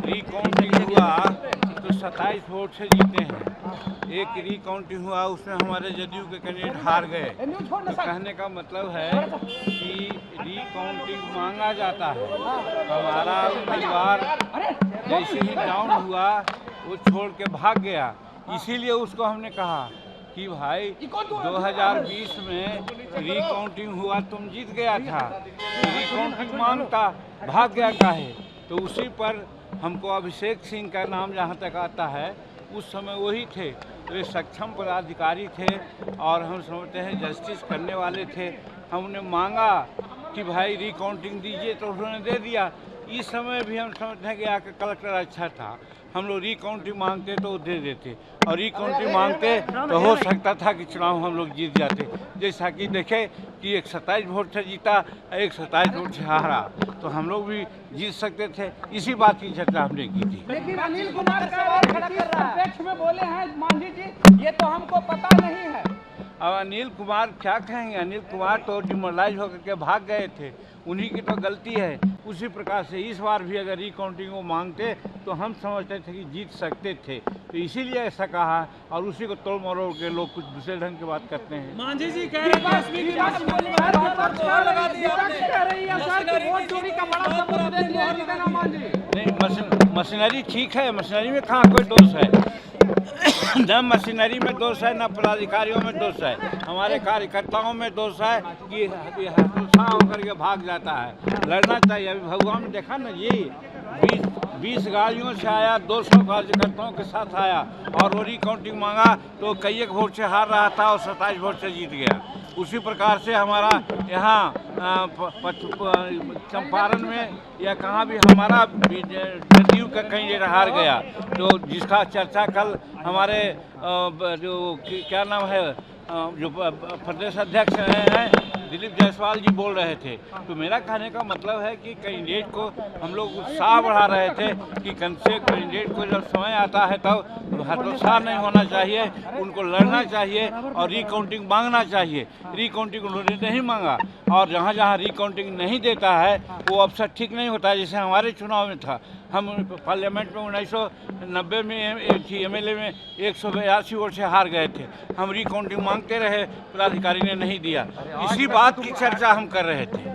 Recounting हुआ तो 27 vote से जीते हैं। एक रिकाउंटिंग हुआ उसमें हमारे जदयू के कैंडिडेट हार गए। तो कहने का मतलब है कि रिकाउंटिंग मांगा जाता है। हमारा उम्मीदवार जैसे ही डाउन हुआ वो छोड़ के भाग गया, इसीलिए उसको हमने कहा कि भाई 2020 में रिकाउंटिंग हुआ, तुम जीत गया था, रिकाउंटिंग मांगता, भाग गया काहे। तो उसी पर हमको अभिषेक सिंह का नाम जहाँ तक आता है, उस समय वही थे, वे सक्षम पदाधिकारी थे और हम समझते हैं जस्टिस करने वाले थे। हमने मांगा कि भाई रिकाउंटिंग दीजिए तो उन्होंने दे दिया। इस समय भी हम समझते हैं कि आकर कलेक्टर अच्छा था, हम लोग रिकाउंटिंग मांगते तो वो दे देते, और रिकाउंटिंग मांगते तो हो सकता था कि चुनाव हम लोग जीत जाते। जैसा कि देखे कि एक 27 वोट से जीता, एक 27 वोट से हारा, तो हम लोग भी जीत सकते थे। इसी बात की चर्चा हमने की थी। लेकिन अनिल कुमार सवाल खड़ा कर रहा है, अध्यक्ष में बोले हैं मांझी जी, ये तो हमको पता नहीं है। अब अनिल कुमार क्या कहेंगे, अनिल कुमार तो डिमोरलाइज होकर के भाग गए थे, उन्हीं की तो गलती है। उसी प्रकार से इस बार भी अगर रिकाउंटिंग को मांगते तो हम समझते थे कि जीत सकते थे, तो इसीलिए ऐसा कहा, और उसी को तोड़ मरोड़ के लोग कुछ दूसरे ढंग की बात करते हैं। मांझी जी कह रहे हैं नहीं, मशीनरी ठीक है, मशीनरी में कहाँ कोई दोष है। न मशीनरी में दोष है, न पदाधिकारियों में दोष है, हमारे कार्यकर्ताओं में दोष है कि हतोत्साह होकर के भाग जाता है। लड़ना चाहिए। अभी भगवान ने देखा ना, ये 20 गाड़ियों से आया, 200 कार्यकर्ताओं के साथ आया, और वो रिकाउंटिंग मांगा तो कई एक वोट से हार रहा था और 27 वोट से जीत गया। उसी प्रकार से हमारा यहाँ चंपारण में या कहाँ भी हमारा जदयू का कैंडिडेट हार गया, तो जिसका चर्चा कल हमारे जो क्या नाम है, जो प्रदेश अध्यक्ष हैं दिलीप जायसवाल जी बोल रहे थे। तो मेरा कहने का मतलब है कि कैंडिडेट को हम लोग उत्साह बढ़ा रहे थे कि कम से कैंडिडेट को जब समय आता है तब हतोत्साह नहीं होना चाहिए, उनको लड़ना चाहिए और रिकाउंटिंग मांगना चाहिए। रिकाउंटिंग उन्होंने नहीं मांगा, और जहाँ जहाँ रिकाउंटिंग नहीं देता है वो अवसर ठीक नहीं होता है। जैसे हमारे चुनाव में था, हम पार्लियामेंट में 1990 में MLA में 182 वोट से हार गए थे। हम रिकाउंटिंग मांगते रहे, पदाधिकारी ने नहीं दिया। इसी बात की चर्चा हम कर रहे थे।